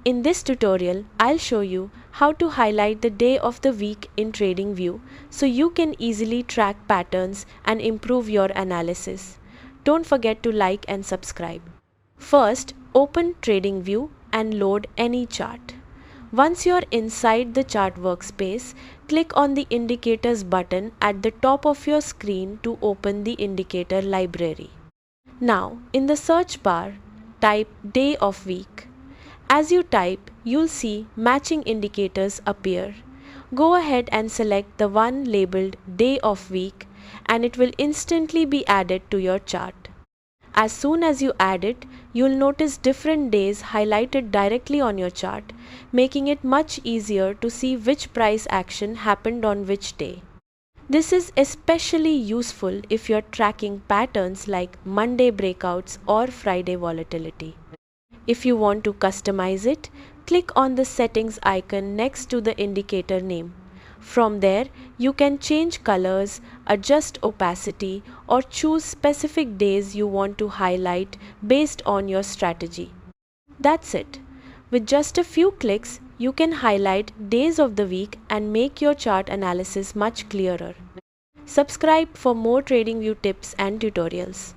In this tutorial, I'll show you how to highlight the day of the week in Tradingview so you can easily track patterns and improve your analysis. Don't forget to like and subscribe. First, open Tradingview and load any chart. Once you're inside the chart workspace, click on the Indicators button at the top of your screen to open the indicator library. Now, in the search bar, type Day of Week. As you type, you'll see matching indicators appear. Go ahead and select the one labeled Day of Week and it will instantly be added to your chart. As soon as you add it, you'll notice different days highlighted directly on your chart, making it much easier to see which price action happened on which day. This is especially useful if you're tracking patterns like Monday breakouts or Friday volatility. If you want to customize it, click on the settings icon next to the indicator name. From there, you can change colors, adjust opacity, or choose specific days you want to highlight based on your strategy. That's it. With just a few clicks, you can highlight days of the week and make your chart analysis much clearer. Subscribe for more TradingView tips and tutorials.